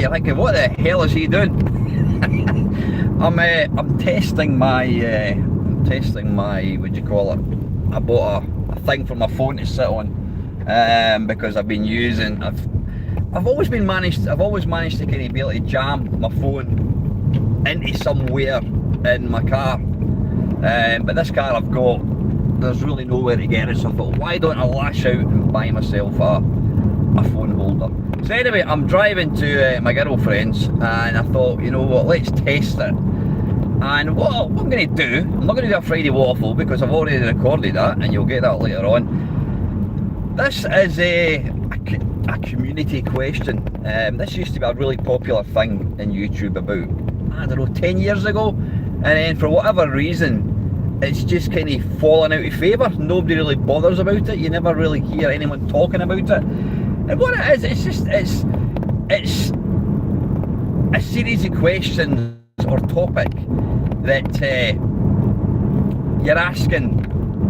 you're thinking, what the hell is he doing? I'm testing my what do you call it? I bought a thing for my phone to sit on, because I've been using. I've always managed to kind of be able to jam my phone into somewhere in my car, but this car I've got, there's really nowhere to get it. So I thought, why don't I lash out and buy myself a phone holder? So anyway, I'm driving to my girlfriend's, and I thought, you know what, let's test it. And what I'm going to do, I'm not going to do a Friday waffle because I've already recorded that, and you'll get that later on. This is a community question. This used to be a really popular thing in YouTube about, I don't know, 10 years ago, and then for whatever reason it's just kind of fallen out of favour. Nobody really bothers about it. You never really hear anyone talking about it. And what it is, it's a series of questions or topic that you're asking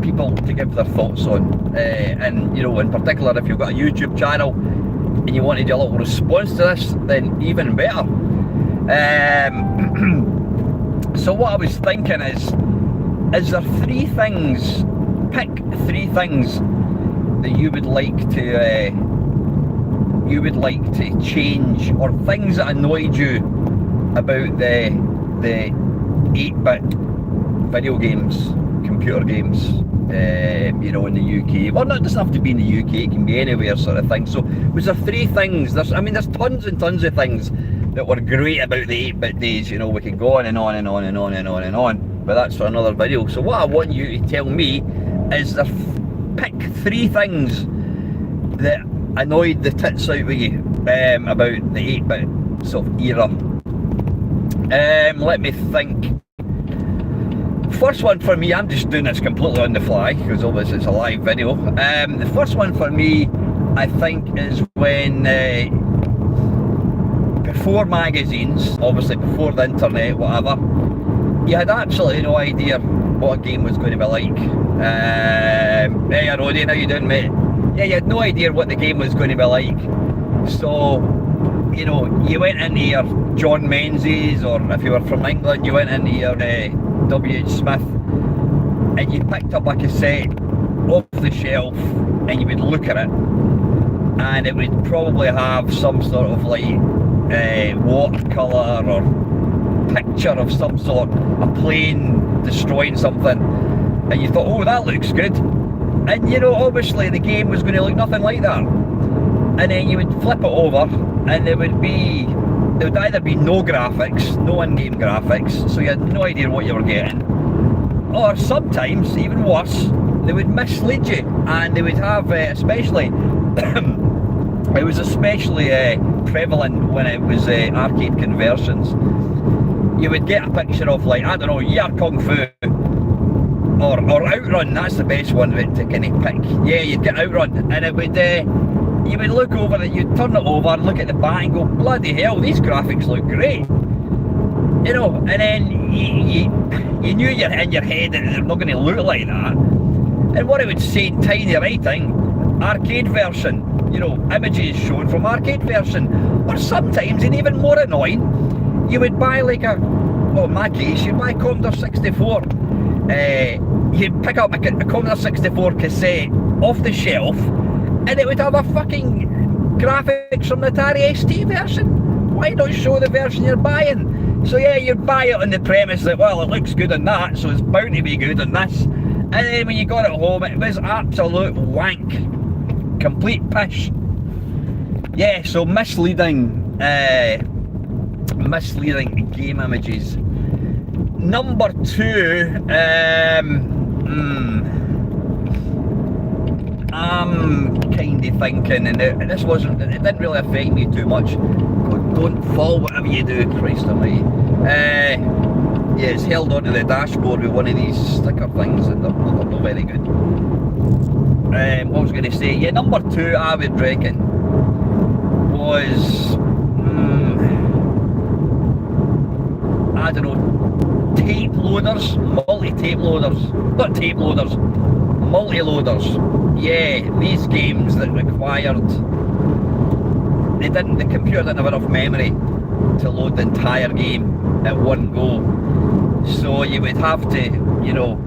people to give their thoughts on, and you know, in particular, if you've got a YouTube channel and you want to do a little response to this, then even better. So what I was thinking is there three things, pick three things that you would like to change, or things that annoyed you about the 8-bit video games, computer games, you know, in the UK. Well, it doesn't have to be in the UK, it can be anywhere, sort of thing. So was there three things? There's tons and tons of things that were great about the 8-bit days. You know, we could go on and on and on and on and on and on, but that's for another video. So what I want you to tell me is pick three things that annoyed the tits out of you about the 8-bit sort of era. Let me think. First one for me, I'm just doing this completely on the fly because obviously it's a live video. The first one for me, I think, is when before magazines, obviously before the internet, whatever, you had absolutely no idea what a game was going to be like. Hey Roddy, how you doing, mate? Yeah, you had no idea what the game was going to be like. So, you know, you went into your John Menzies, or if you were from England, you went into your W.H. Smith, and you picked up a cassette off the shelf, and you would look at it, and it would probably have some sort of like watercolour or picture of some sort, a plane destroying something, and you thought, oh, that looks good. And you know, obviously the game was going to look nothing like that. And then you would flip it over, and there would either be no graphics, no in-game graphics, so you had no idea what you were getting, or sometimes, even worse, they would mislead you, and they would have, especially, it was especially prevalent when it was arcade conversions. You would get a picture of, like, I don't know, Yar Kung Fu, or Outrun. That's the best one to kind of pick. Yeah, you'd get Outrun, and it would, you would look over it, you'd turn it over and look at the back and go, bloody hell, these graphics look great. You know, and then you knew in your head that they're not going to look like that. And what it would say in tiny writing, arcade version, you know, images shown from arcade version. Or sometimes, and even more annoying, you would buy like well, in my case, you'd buy Commodore 64. You'd pick up a Commodore 64 cassette off the shelf, and it would have a fucking graphics from the Atari ST version. Why not show the version you're buying? So yeah, you'd buy it on the premise that, well, it looks good on that, so it's bound to be good on this. And then when you got it home, it was absolute wank. Complete pish. Yeah, so misleading game images. Number two, I'm kind of thinking, and it didn't really affect me too much. Don't fall whatever you do, Christ almighty. Yeah, it's held onto the dashboard with one of these sticker things, and they're not very good. What was I going to say? Yeah, number two, I would reckon, was I don't know, tape loaders, multi-tape loaders, not tape loaders, multi-loaders. Yeah, these games that required the computer didn't have enough memory to load the entire game at one go. So you would have to, you know,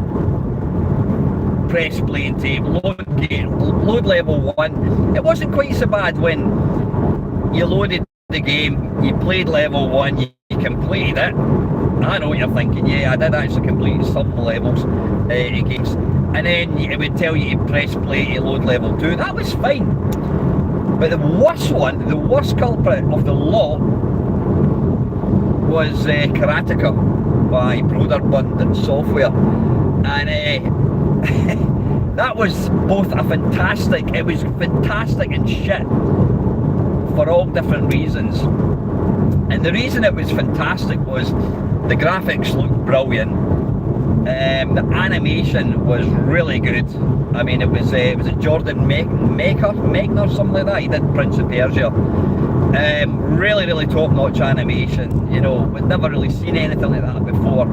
press play and tape, load level 1. It wasn't quite so bad when you loaded the game, you played level 1, you completed it. I know what you're thinking, yeah, I did actually complete some levels in games, and then it would tell you to press play to load level 2. That was fine. But the worst one, the worst culprit of the lot was Karateka by Broderbund Software, and that was both it was fantastic and shit for all different reasons. And the reason it was fantastic was the graphics looked brilliant, the animation was really good. I mean, it was a Jordan Mechner, something like that. He did Prince of Persia. Really top-notch animation. You know, we'd never really seen anything like that before.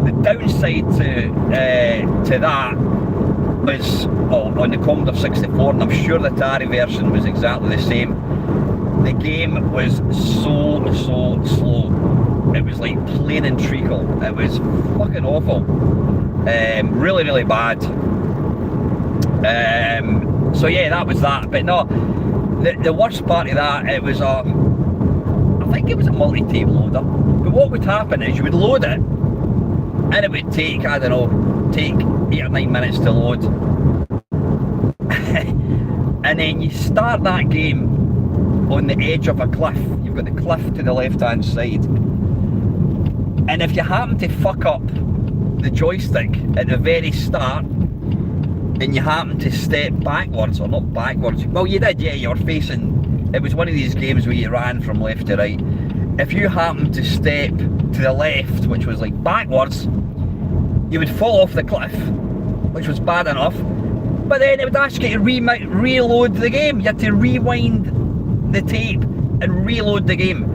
The downside to that was on the Commodore 64, and I'm sure the Atari version was exactly the same. The game was so slow. It was like plain and treacle. It was fucking awful. Really bad. So yeah, that was that. But no, the worst part of that, it was I think it was a multi-tape loader. But what would happen is you would load it, and it would take, I don't know, take 8 or 9 minutes to load. And then you start that game on the edge of a cliff. You've got the cliff to the left-hand side. And if you happen to fuck up the joystick at the very start, and you happen to step backwards, or not backwards, well you did, yeah, you were facing, it was one of these games where you ran from left to right. If you happen to step to the left, which was like backwards, you would fall off the cliff, which was bad enough, but then it would ask you to reload the game. You had to rewind the tape and reload the game,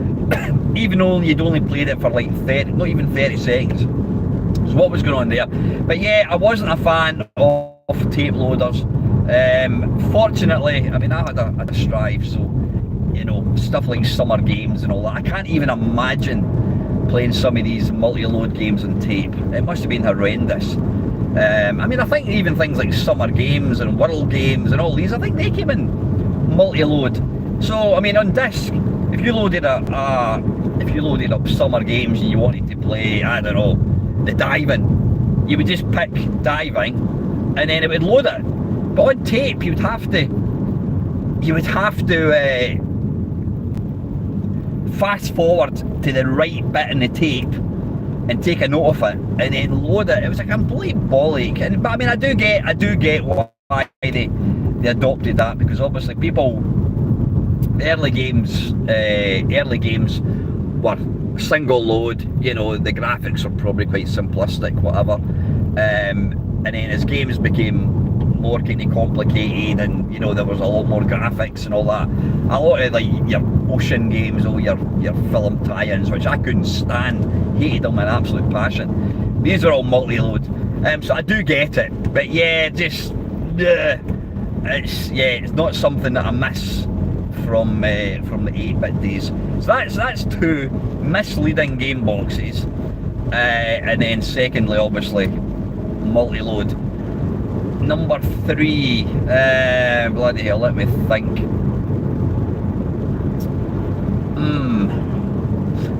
even though you'd only played it for like 30, not even 30 seconds. So what was going on there? But yeah, I wasn't a fan of tape loaders. Fortunately, I mean, I had a Strive, so, you know, stuff like Summer Games and all that. I can't even imagine playing some of these multi-load games on tape. It must have been horrendous. I mean, I think even things like Summer Games and World Games and all these, I think they came in multi-load. So, I mean, on disc, if you loaded up Summer Games and you wanted to play, I don't know, the diving, you would just pick diving, and then it would load it. But on tape, you would have to fast forward to the right bit in the tape and take a note of it, and then load it. It was a complete bollock. But I mean, I do get why they adopted that, because obviously early games were single load. You know, the graphics were probably quite simplistic, whatever. And then as games became more kind of complicated, and you know, there was a lot more graphics and all that, a lot of like your ocean games or your film tie-ins, which I couldn't stand, hated them in absolute passion, these are all multi-load. So I do get it, but yeah, it's not something that I miss from the 8-bit days. So that's two misleading game boxes, and then secondly, obviously, multi-load. Number 3, bloody hell, let me think.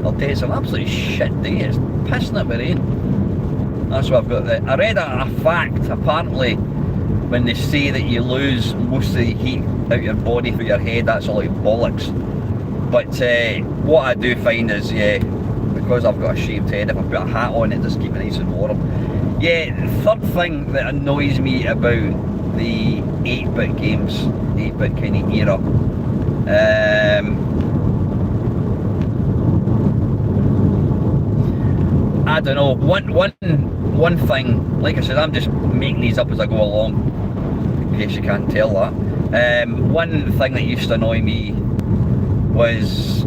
I'll tell you, it's an absolute shit day. It's pissing it with rain. That's what I've got there. I read a fact, apparently, when they say that you lose most of the heat out your body through your head, that's all like bollocks. But what I do find is, yeah, because I've got a shaved head, if I put a hat on, it just keeps me nice and warm. Yeah, the third thing that annoys me about the 8-bit games, 8-bit kind of era, I don't know, one thing, like I said, I'm just making these up as I go along, in case you can't tell that. One thing that used to annoy me was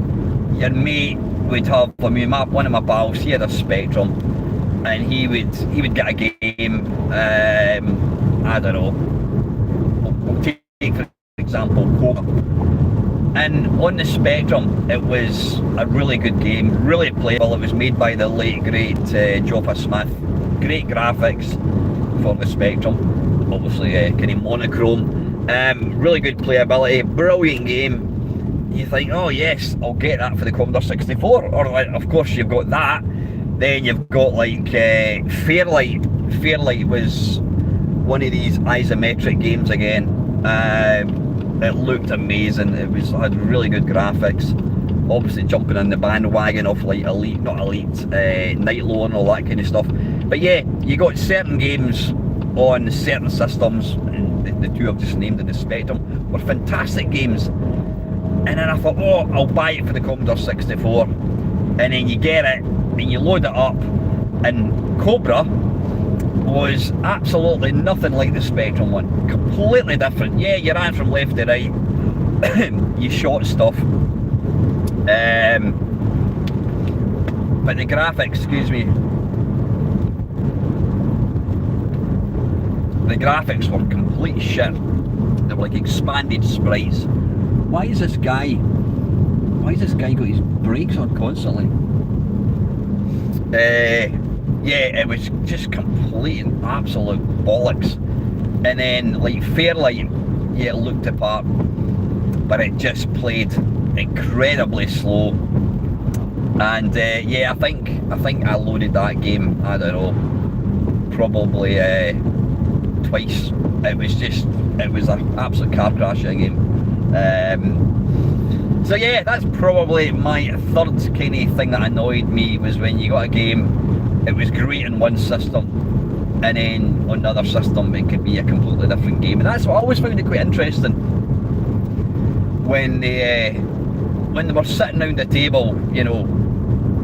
your mate would have, I mean, one of my pals, he had a Spectrum, and he would get a game, I don't know, we'll take for example Coca, And on the Spectrum, it was a really good game, really playable. It was made by the late great Joffa Smith. Great graphics for the Spectrum, obviously kind of monochrome. Really good playability, brilliant game. You think, oh yes, I'll get that for the Commodore 64. Or like, of course you've got that. Then you've got like Fairlight. Fairlight was one of these isometric games again. It looked amazing. Had really good graphics. Obviously jumping in the bandwagon of like Elite, not Elite, Nightlow and all that kind of stuff. But yeah, you got certain games on certain systems, and the two I've just named in the Spectrum were fantastic games. And then I thought, oh, I'll buy it for the Commodore 64. And then you get it, and you load it up, and Cobra was absolutely nothing like the Spectrum one. Completely different. Yeah, you ran from left to right. You shot stuff. But the graphics, excuse me, the graphics were complete shit. They were like expanded sprites. Why is this guy got his brakes on constantly? Yeah, it was just complete and absolute bollocks. And then like Fairlight, yeah, it looked the part, but it just played incredibly slow. And yeah, I think I loaded that game, I don't know, probably twice. It was an absolute car crashing game. So yeah, that's probably my third kind of thing that annoyed me, was when you got a game, it was great in one system, and then on another system it could be a completely different game. And that's what I always found it quite interesting, when they were sitting around the table, you know,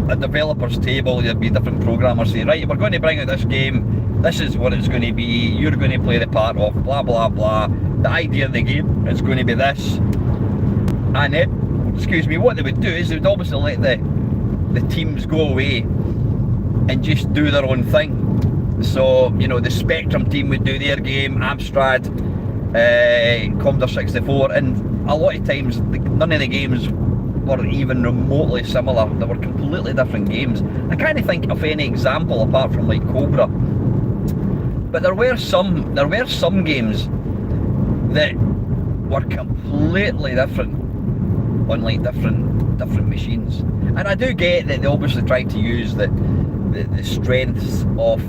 a developer's table, there'd be different programmers saying, right, we're going to bring out this game, this is what it's going to be, you're going to play the part of blah blah blah, the idea of the game is going to be this. And it, excuse me, what they would do is they would obviously let the teams go away and just do their own thing. So, you know, the Spectrum team would do their game, Amstrad, Commodore 64, and a lot of times none of the games were even remotely similar. They were completely different games. I can't think of any example apart from like Cobra. But there were some games that were completely different on like different machines. And I do get that they obviously tried to use the strengths of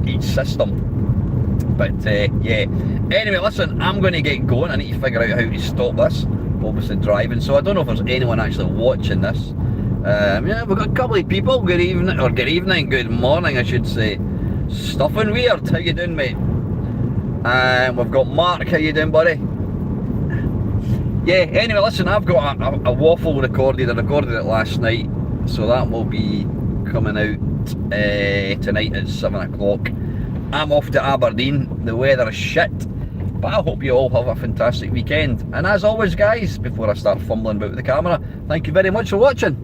each system. But yeah. Anyway, listen, I'm going to get going. I need to figure out how to stop this. Obviously driving, so I don't know if there's anyone actually watching this. Yeah, we've got a couple of people. Good evening, good morning, I should say. Stuffing Weird, how you doing, mate? And we've got Mark, how you doing, buddy? Yeah, anyway, listen, I've got a waffle recorded. I recorded it last night, so that will be coming out tonight at 7 o'clock. I'm off to Aberdeen. The weather is shit, but I hope you all have a fantastic weekend. And as always, guys, before I start fumbling about with the camera, thank you very much for watching.